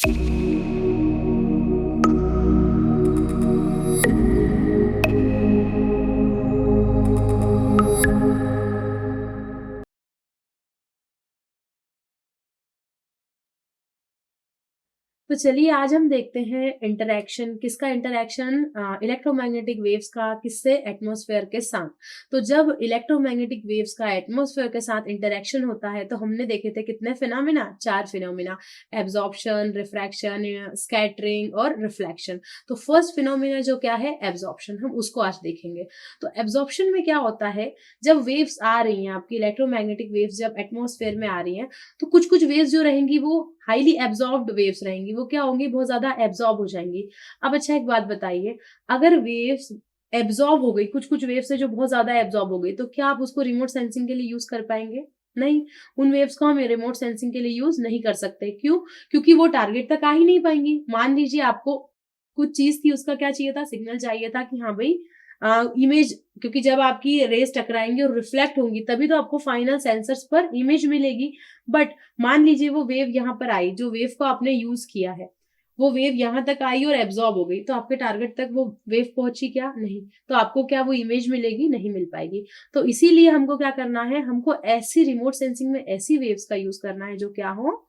तो चलिए आज हम देखते हैं इंटरैक्शन किसका इंटरैक्शन इलेक्ट्रोमैग्नेटिक वेव्स का किससे एटमॉस्फेयर के साथ। तो जब इलेक्ट्रोमैग्नेटिक वेव्स का एटमॉस्फेयर के साथ इंटरैक्शन होता है तो हमने देखे थे कितने phenomena, 4 phenomena, absorption, refraction, scattering और रिफ्लेक्शन। तो फर्स्ट फिनोमिना जो क्या है, एब्जॉर्प्शन, हम उसको आज देखेंगे। तो एब्जॉर्प्शन में क्या होता है, जब वेव्स आ रही हैं आपकी इलेक्ट्रोमैग्नेटिक वेव्स जब एटमॉस्फेयर में आ रही हैं तो कुछ कुछ वेव्स जो रहेंगी वो हाईली एब्जॉर्ब्ड वेव्स रहेंगी, वो क्या होंगी, बहुत ज्यादा एब्जॉर्ब हो जाएंगी। अब अच्छा एक बात बताइए, अगर वेव्स एब्जॉर्ब हो गई, कुछ कुछ वेव्स है जो बहुत ज्यादा एब्जॉर्ब हो गई, तो क्या आप उसको रिमोट सेंसिंग के लिए यूज कर पाएंगे? नहीं, उन वेव्स को हम रिमोट सेंसिंग के लिए यूज नहीं कर सकते। क्यों? क्योंकि वो टारगेट तक आ ही नहीं पाएंगी। मान लीजिए आपको कुछ चीज थी, उसका क्या चाहिए था, सिग्नल चाहिए था कि हाँ भाई इमेज, क्योंकि जब आपकी रेस टकराएंगी और रिफ्लेक्ट होंगी तभी तो आपको फाइनल सेंसर्स पर इमेज मिलेगी। बट मान लीजिए वो वेव यहाँ पर आई, जो वेव को आपने यूज किया है, वो वेव यहाँ तक आई और एब्जॉर्ब हो गई, तो आपके टारगेट तक वो वेव पहुंची क्या? नहीं। तो आपको क्या वो इमेज मिलेगी? नहीं मिल पाएगी। तो इसीलिए हमको क्या करना है, हमको ऐसी रिमोट सेंसिंग में ऐसी वेव्स का यूज करना है जो क्या हो,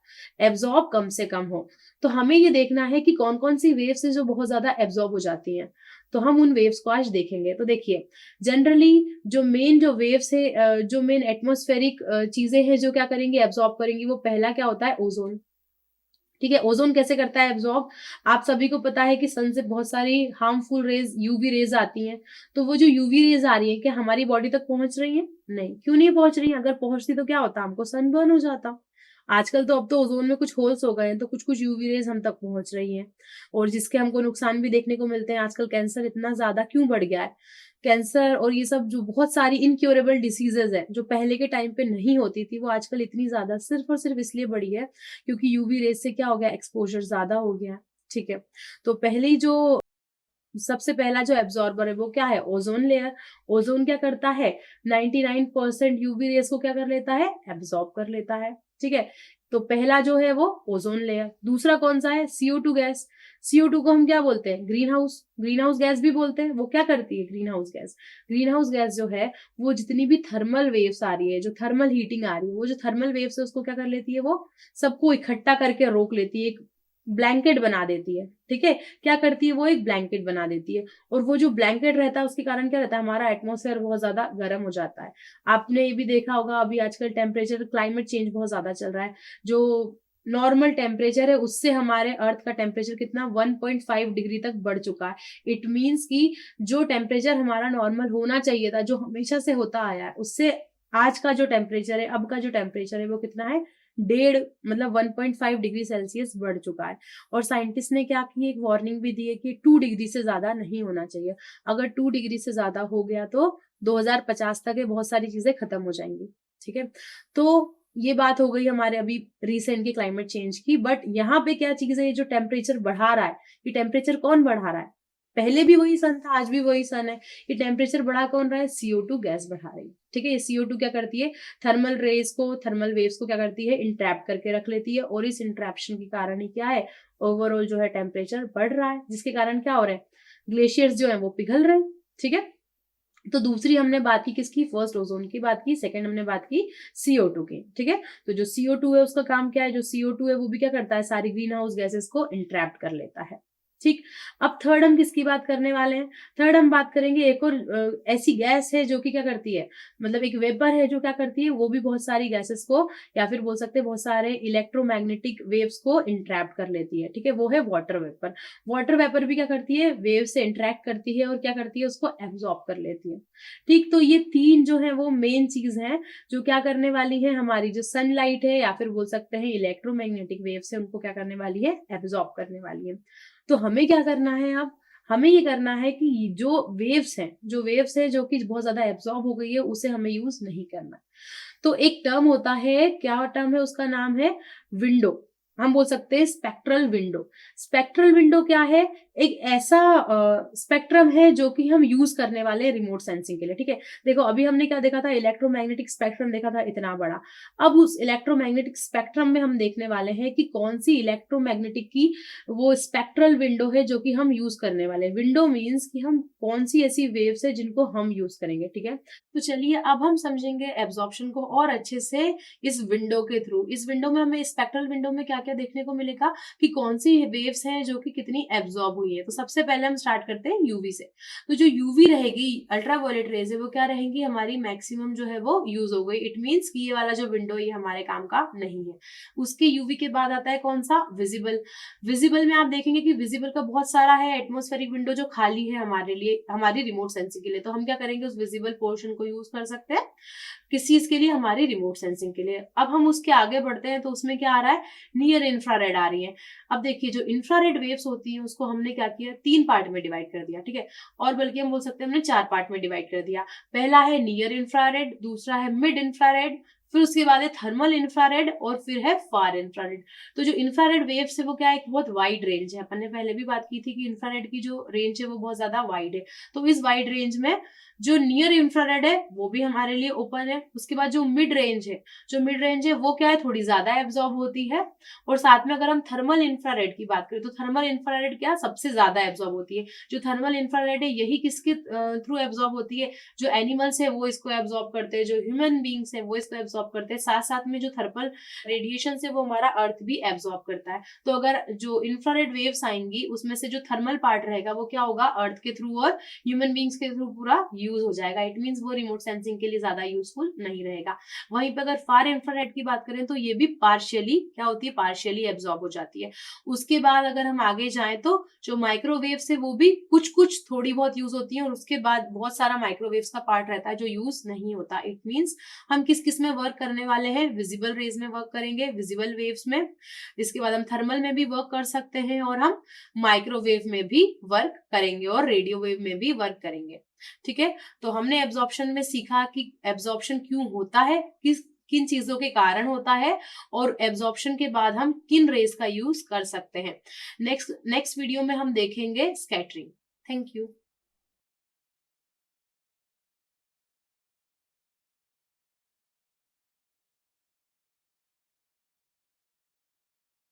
एब्जॉर्ब कम से कम हो। तो हमें ये देखना है कि कौन कौन सी वेव्स है जो बहुत ज्यादा एब्जॉर्ब हो जाती हैं। तो हम उन वेव्स को आज देखेंगे। तो देखिए, जनरली जो वेव्स है, जो मेन एटमॉस्फेरिक चीजें हैं जो क्या करेंगी, एब्जॉर्ब करेंगी, वो पहला क्या होता है, ओजोन। ठीक है, ओजोन कैसे करता है एब्जॉर्ब? आप सभी को पता है कि सन से बहुत सारी हार्मफुल रेज, यूवी रेज आती हैं। तो वो जो यूवी रेज आ रही है, क्या हमारी बॉडी तक पहुंच रही है? नहीं। क्यों नहीं पहुंच रही है? अगर पहुंचती तो क्या होता, हमको सनबर्न हो जाता। आजकल तो अब तो ओजोन में कुछ होल्स हो गए हैं, तो कुछ कुछ यूवी रेज हम तक पहुंच रही हैं, और जिसके हमको नुकसान भी देखने को मिलते हैं। आजकल कैंसर इतना ज्यादा क्यों बढ़ गया है? कैंसर और ये सब जो बहुत सारी इनक्योरेबल डिसीजेज है जो पहले के टाइम पे नहीं होती थी, वो आजकल इतनी ज्यादा सिर्फ और सिर्फ इसलिए बढ़ी है क्योंकि यूवी रेज से क्या हो गया, एक्सपोजर ज्यादा हो गया। ठीक है, तो पहले ही जो सबसे पहला जो एब्जॉर्बर है वो क्या है, ओजोन लेयर। ओजोन क्या करता है, 99% यूवी रेस को क्या कर लेता है, एब्जॉर्ब कर लेता है। ठीक है, तो पहला जो है वो ओजोन लेयर। दूसरा कौन सा है, CO2 गैस। CO2 को हम क्या बोलते हैं, ग्रीन हाउस गैस भी बोलते हैं। वो क्या करती है, ग्रीन हाउस गैस जो है वो जितनी भी थर्मल वेव्स आ रही है, जो थर्मल हीटिंग आ रही है, वो जो थर्मल वेव्स है उसको क्या कर लेती है, वो सबको इकट्ठा करके रोक लेती है, एक ब्लैंकेट बना देती है। ठीक है, क्या करती है, वो एक ब्लैंकेट बना देती है। और वो जो ब्लैंकेट रहता है उसके कारण क्या रहता है, हमारा एटमॉस्फेयर बहुत ज्यादा गर्म हो जाता है। आपने ये भी देखा होगा, अभी आजकल टेम्परेचर, क्लाइमेट चेंज बहुत ज्यादा चल रहा है। जो नॉर्मल टेम्परेचर है उससे हमारे अर्थ का टेम्परेचर कितना, 1.5 डिग्री तक बढ़ चुका है। इट मीन्स कि जो टेम्परेचर हमारा नॉर्मल होना चाहिए था, जो हमेशा से होता आया है, उससे आज का जो टेम्परेचर है, अब का जो टेम्परेचर है, वो कितना है, 1.5 डिग्री सेल्सियस बढ़ चुका है। और साइंटिस्ट ने क्या की, एक वार्निंग भी दी है कि 2 डिग्री से ज्यादा नहीं होना चाहिए। अगर 2 डिग्री से ज्यादा हो गया तो 2050 तक ये बहुत सारी चीजें खत्म हो जाएंगी। ठीक है, तो ये बात हो गई हमारे अभी रिसेंट की क्लाइमेट चेंज की। बट यहाँ पे क्या चीज है, ये जो टेम्परेचर बढ़ा रहा है, ये टेम्परेचर कौन बढ़ा रहा है, पहले भी वही सन था, आज भी वही सन है। ये टेम्परेचर बढ़ा कौन रहा है, CO2 गैस बढ़ा रही है। ठीक है, ये CO2 क्या करती है, थर्मल वेव्स को क्या करती है, इंट्रैप करके रख लेती है। और इस इंट्रैप्शन के कारण ही क्या है, ओवरऑल जो है टेम्परेचर बढ़ रहा है, जिसके कारण क्या हो रहा है, ग्लेशियर्स जो है वो पिघल रहे हैं। ठीक है, तो दूसरी हमने बात की किसकी, फर्स्ट ओजोन की बात की, सेकंड हमने बात की CO2 की। ठीक है, तो जो CO2 है उसका काम क्या है, जो CO2 है वो भी क्या करता है, सारी ग्रीन हाउस गैसेस को इंट्रैप्ट कर लेता है। ठीक, अब थर्ड हम किसकी बात करने वाले हैं, थर्ड हम बात करेंगे एक और ऐसी गैस है जो कि क्या करती है, मतलब एक वेपर है जो क्या करती है, वो भी बहुत सारी गैसेस को, या फिर बोल सकते हैं बहुत सारे इलेक्ट्रोमैग्नेटिक वेव्स को इंट्रैप्ट कर लेती है। ठीक है, वो है वाटर वेपर। वाटर वेपर भी क्या करती है, वेव से इंटरेक्ट करती है और क्या करती है, उसको एब्जॉर्ब कर लेती है। ठीक, तो ये तीन जो है वो मेन चीज है जो क्या करने वाली है, हमारी जो सनलाइट है या फिर बोल सकते हैं इलेक्ट्रोमैग्नेटिक वेव्स है, उनको क्या करने वाली है, एब्जॉर्ब करने वाली है। तो हमें क्या करना है, अब हमें ये करना है कि जो वेव्स है जो कि बहुत ज्यादा एब्जॉर्ब हो गई है, उसे हमें यूज नहीं करना। तो एक टर्म होता है, क्या टर्म है, उसका नाम है विंडो। हम बोल सकते हैं स्पेक्ट्रल विंडो। स्पेक्ट्रल विंडो क्या है? एक ऐसा स्पेक्ट्रम है जो कि हम यूज करने वाले हैं रिमोट सेंसिंग के लिए, ठीक है। देखो अभी हमने क्या देखा था, इलेक्ट्रोमैग्नेटिक स्पेक्ट्रम देखा था इतना बड़ा। अब उस इलेक्ट्रोमैग्नेटिक स्पेक्ट्रम में हम देखने वाले हैं कि कौन सी इलेक्ट्रोमैग्नेटिक की वो स्पेक्ट्रल विंडो है जो कि हम यूज करने वाले हैं। विंडो मीन्स कि हम कौन सी ऐसी वेव्स है जिनको हम यूज करेंगे, ठीक है। तो चलिए अब हम समझेंगे एब्जॉर्प्शन को और अच्छे से इस विंडो के थ्रू। इस विंडो में हमें स्पेक्ट्रल विंडो में क्या क्या देखने को मिलेगा कि कौन सी वेव्स हैं जो कि कितनी एब्जॉर्ब हुई है। तो सबसे पहले हम स्टार्ट करते हैं यूवी से। तो जो यूवी रहेगी, अल्ट्रावायलेट रेज है, वो क्या रहेंगी, हमारी मैक्सिमम जो है वो यूज हो गई। इट मीन्स कि ये वाला जो विंडो ये हमारे काम का नहीं है। उसके यूवी के बाद आता है कौन सा, विजिबल। विजिबल में आप देखेंगे कि विजिबल का बहुत सारा है एटमॉस्फेरिक विंडो जो खाली है हमारे लिए, हमारी रिमोट सेंसिंग के लिए। तो हम क्या करेंगे, उस विजिबल पोर्शन को यूज कर सकते हैं किस चीज के लिए, हमारी रिमोट सेंसिंग के लिए। अब हम उसके आगे बढ़ते हैं तो उसमें क्या आ रहा है, नियर इंफ्रारेड आ रही है। अब देखिए जो इंफ्रारेड वेव्स होती है उसको हमने क्या किया, 3 पार्ट में डिवाइड कर दिया, ठीक है। और बल्कि हम बोल सकते हैं हमने 4 पार्ट में डिवाइड कर दिया। पहला है नियर इंफ्रारेड, दूसरा है मिड इंफ्रारेड, फिर उसके बाद है थर्मल इंफ्रारेड और फिर है फार इंफ्रारेड। तो जो इंफ्रारेड वेव्स है वो क्या है, एक बहुत वाइड रेंज है। अपन ने पहले भी बात की थी कि इंफ्रारेड की जो रेंज है वो बहुत ज्यादा वाइड है। तो इस वाइड रेंज में जो नियर इंफ्रारेड है वो भी हमारे लिए ओपन है। उसके बाद जो मिड रेंज है, जो मिड रेंज है वो क्या है, थोड़ी ज्यादा एब्जॉर्ब होती है। और साथ में अगर हम थर्मल इंफ्रारेड की बात करें तो थर्मल इंफ्रारेड क्या सबसे ज्यादा एब्जॉर्ब होती है। जो थर्मल इंफ्रारेड है यही किसके थ्रू एब्जॉर्ब होती है, जो एनिमल्स है वो इसको एब्जॉर्ब करते हैं, जो ह्यूमन बींग्स है वो इसको एब्जॉर्ब करते हैं। साथ साथ में जो थर्मल रेडिएशन है वो हमारा अर्थ भी एब्जॉर्ब करता है। तो अगर जो इंफ्रारेड वेव्स आएंगी उसमें से जो थर्मल पार्ट रहेगा वो क्या होगा, अर्थ के थ्रू और ह्यूमन बींग्स के थ्रू पूरा यूज हो जाएगा। इट मीन्स वो रिमोट सेंसिंग के लिए ज्यादा यूजफुल नहीं रहेगा। वहीं पर अगर फार इंफ्रारेड की बात करें तो ये भी पार्शियली क्या होती है, पार्शियली एब्जॉर्ब हो जाती है। उसके बाद अगर हम आगे जाएं तो जो माइक्रोवेव्स है वो भी कुछ कुछ थोड़ी बहुत यूज होती है और उसके बाद बहुत सारा माइक्रोवेव्स का पार्ट रहता है जो यूज नहीं होता। इट मीन्स हम किस किस में वर्क करने वाले हैं, विजिबल रेज में वर्क करेंगे, विजिबल वेव्स में। इसके बाद हम थर्मल में भी वर्क कर सकते हैं और हम माइक्रोवेव में भी वर्क करेंगे और रेडियो वेव में भी वर्क करेंगे, ठीक है। तो हमने एब्जॉर्प्शन में सीखा कि एब्जॉर्प्शन क्यों होता है, किस किन चीजों के कारण होता है और एब्जॉर्प्शन के बाद हम किन रेज का यूज कर सकते हैं। नेक्स्ट वीडियो में हम देखेंगे स्कैटरिंग। Thank you.